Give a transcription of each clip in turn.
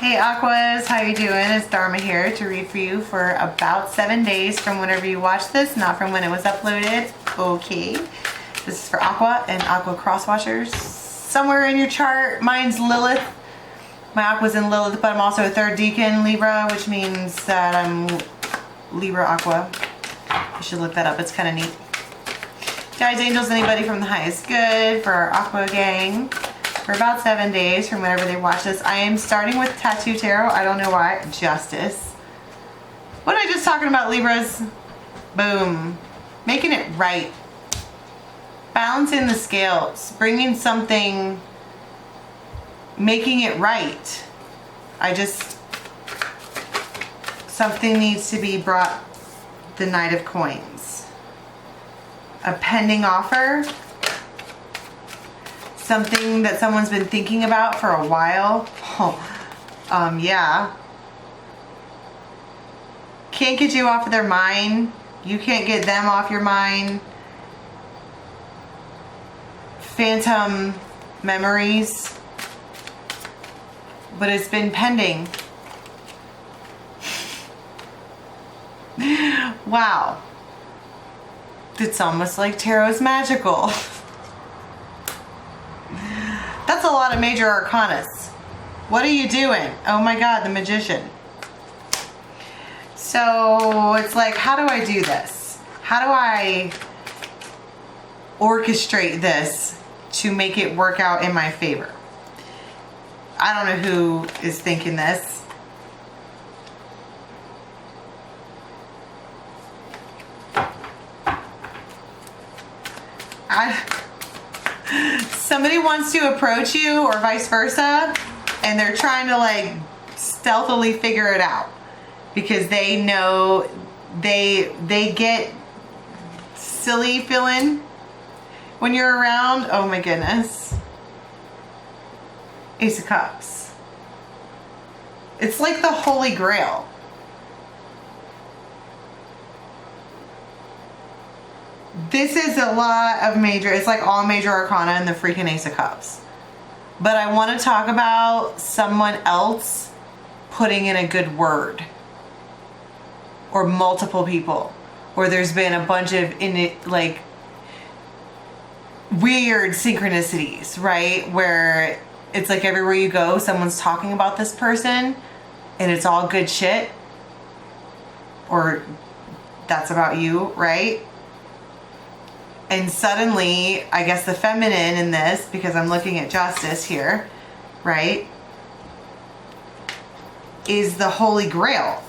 Hey Aquas, how you doing? It's Dharma here to read for you for about 7 days from whenever you watch this, not from when it was uploaded. Okay. This is for Aqua and Aqua cross watchers. Somewhere in your chart, mine's Lilith. My Aqua's in Lilith, but I'm also a third decan Libra, which means that I'm Libra Aqua. You should look that up, it's kind of neat. Guys, angels, anybody from the highest good for our Aqua gang. For about 7 days from whenever they watch this. I am starting with Tattoo Tarot. I don't know why. Justice. What am I just talking about, Libras? Boom. Making it right. Balancing the scales. Bringing something. Making it right. Something needs to be brought. The Knight of Coins. A pending offer. Something that someone's been thinking about for a while. Yeah. Can't get you off of their mind. You can't get them off your mind. Phantom memories. But it's been pending. Wow. It's almost like tarot's magical. That's a lot of major arcanas. What are you doing? Oh my God, the Magician. So it's like, how do I do this? How do I orchestrate this to make it work out in my favor? I don't know who is thinking this. Somebody wants to approach you or vice versa, and they're trying to like stealthily figure it out because they know they get silly feeling when you're around. Oh my goodness. Ace of Cups. It's like the Holy Grail. This is a lot of major, it's like all major arcana in the freaking Ace of Cups. But I want to talk about someone else putting in a good word. Or multiple people. Or there's been a bunch of weird synchronicities, right? Where it's like everywhere you go, someone's talking about this person and it's all good shit. Or that's about you, right? And suddenly, I guess the feminine in this, because I'm looking at justice here, right, is the Holy Grail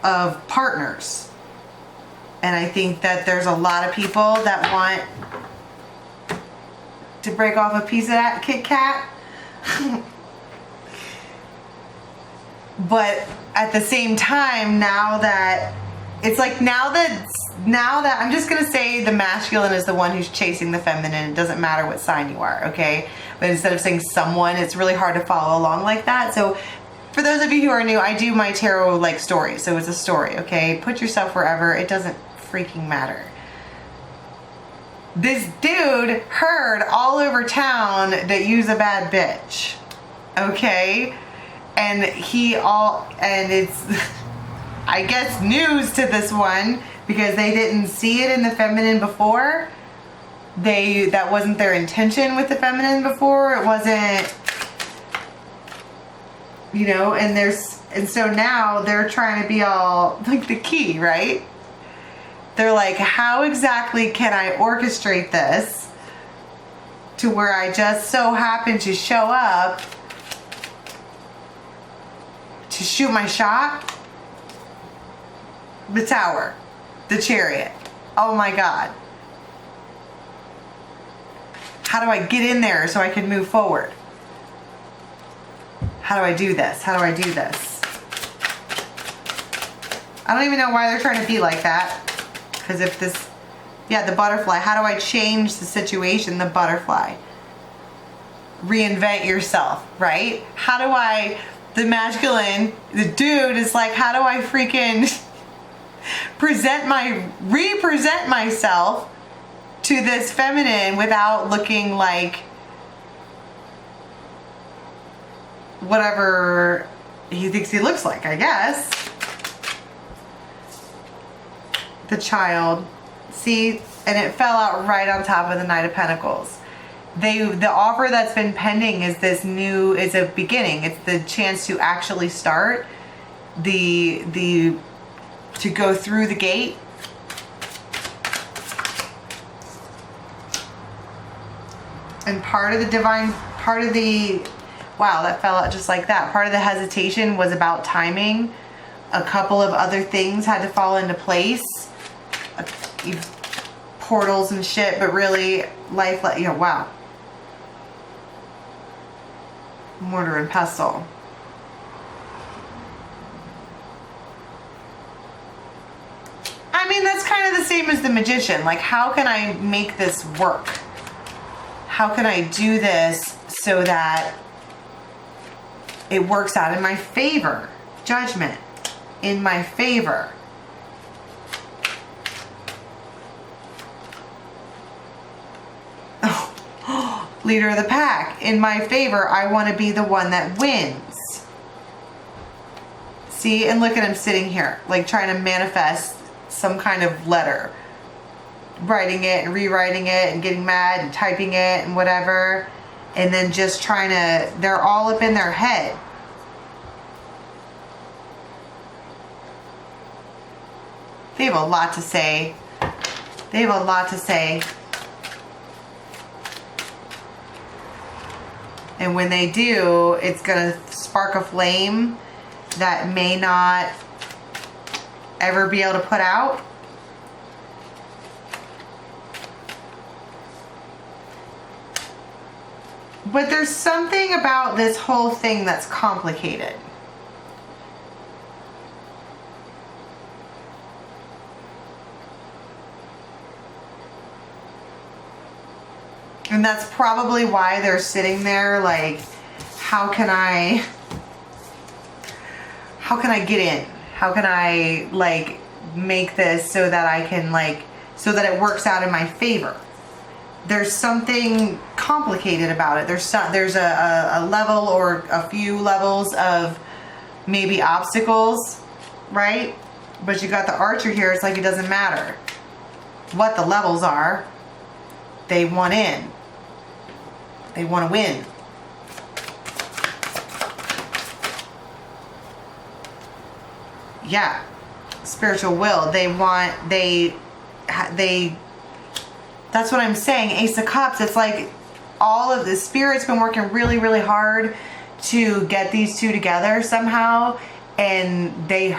of partners. And I think that there's a lot of people that want to break off a piece of that Kit Kat. But at the same time, now that I'm just going to say the masculine is the one who's chasing the feminine. It doesn't matter what sign you are, okay? But instead of saying someone, it's really hard to follow along like that. So for those of you who are new, I do my tarot like story. So it's a story, okay? Put yourself wherever. It doesn't freaking matter. This dude heard all over town that you's a bad bitch, okay? And it's, I guess, news to this one because they didn't see it in the feminine before. That wasn't their intention with the feminine before. It wasn't, you know, and so now they're trying to be all like the key, right? They're like, how exactly can I orchestrate this to where I just so happen to show up to shoot my shot? The Tower, the Chariot. Oh my God. How do I get in there so I can move forward? How do I do this? How do I do this? I don't even know why they're trying to be like that. Because if this, yeah, the butterfly. How do I change the situation? The butterfly. Reinvent yourself, right? How do I, the masculine, the dude is like, how do I freaking represent myself to this feminine without looking like whatever he thinks he looks like, I guess. The Child. See, and it fell out right on top of the Knight of Pentacles. The offer that's been pending is is a beginning. It's the chance to actually start to go through the gate. And part of the wow, that fell out just like that. Part of the hesitation was about timing. A couple of other things had to fall into place. Portals and shit, but really life, wow. Mortar and pestle. I mean, that's kind of the same as the Magician. Like, how can I make this work? How can I do this so that it works out in my favor? Judgment. In my favor. Leader of the pack. In my favor, I want to be the one that wins. See, and look at him sitting here, like trying to manifest some kind of letter. Writing it and rewriting it and getting mad and typing it and whatever. And then just trying to, they're all up in their head. They have a lot to say. They have a lot to say. And when they do, it's going to spark a flame that may not ever be able to put out. But there's something about this whole thing that's complicated. And that's probably why they're sitting there like, how can I get in? How can I like make this so that I can so that it works out in my favor? There's something complicated about it. There's a level or a few levels of maybe obstacles, right? But you got the Archer here. It's like it doesn't matter what the levels are. They want in. They want to win. Yeah. Spiritual will. That's what I'm saying. Ace of Cups. It's like all of the Spirit's been working really, really hard to get these two together somehow. And they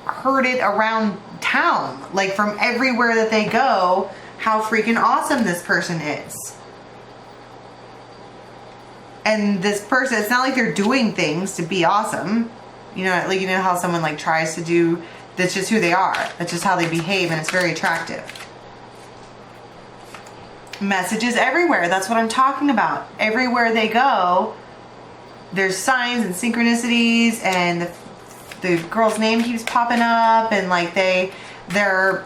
heard it around town. Like from everywhere that they go, how freaking awesome this person is. And this person, it's not like they're doing things to be awesome. You know, like you know how someone like tries to do, that's just who they are. That's just how they behave, and it's very attractive. Messages everywhere. That's what I'm talking about. Everywhere they go, there's signs and synchronicities, and the girl's name keeps popping up, and like they're,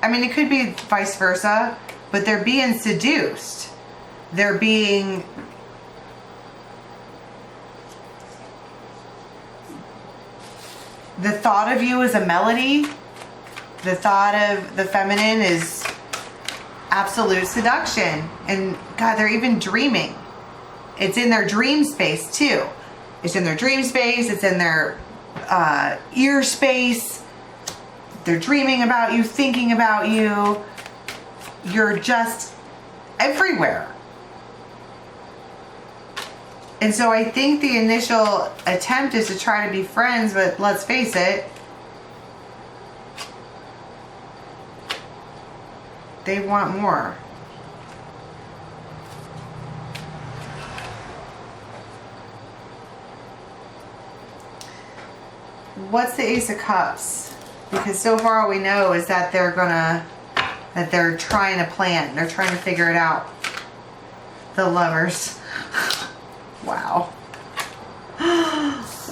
I mean, it could be vice versa, but they're being seduced. They're being, the thought of you is a melody. The thought of the feminine is absolute seduction. And God, they're even dreaming. It's in their dream space too. It's in their dream space. It's in their ear space. They're dreaming about you, thinking about you. You're just everywhere. And so I think the initial attempt is to try to be friends, but let's face it, they want more. What's the Ace of Cups? Because so far all we know is that they're trying to plan. They're trying to figure it out. The Lovers. Wow.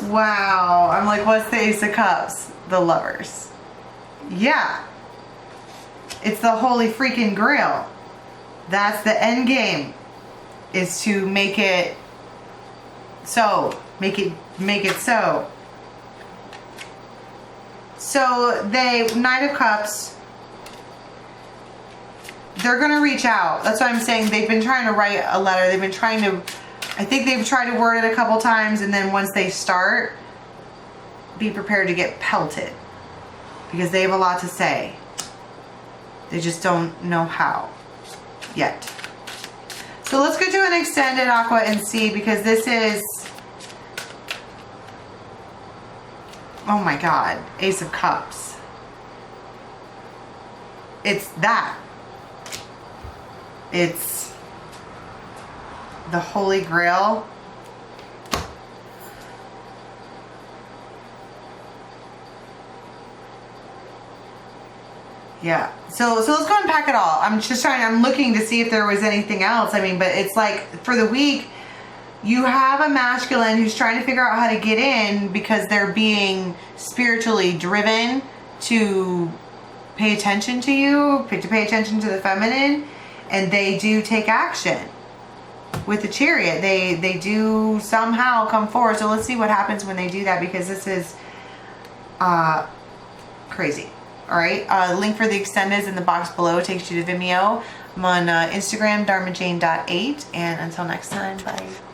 Wow. I'm like, what's the Ace of Cups? The Lovers. Yeah. It's the holy freaking grail. That's the end game. Is to make it So, make it so. So, Knight of Cups, they're going to reach out. That's what I'm saying. They've been trying to write a letter. They've been trying to, I think they've tried to word it a couple times, and then once they start, be prepared to get pelted. Because they have a lot to say. They just don't know how yet. So let's go to an extended Aqua and see, because this is, oh my God, Ace of Cups. It's that. It's the Holy Grail. Yeah. So let's go and pack it all. I'm looking to see if there was anything else. I mean, but it's like for the week, you have a masculine who's trying to figure out how to get in because they're being spiritually driven to pay attention to you, to pay attention to the feminine, and they do take action with the Chariot. They do somehow come forward. So let's see what happens when they do that, because this is crazy. All right, link for the extended is in the box below. It takes you to Vimeo. I'm on Instagram, dharmajane.8. And until next time, bye.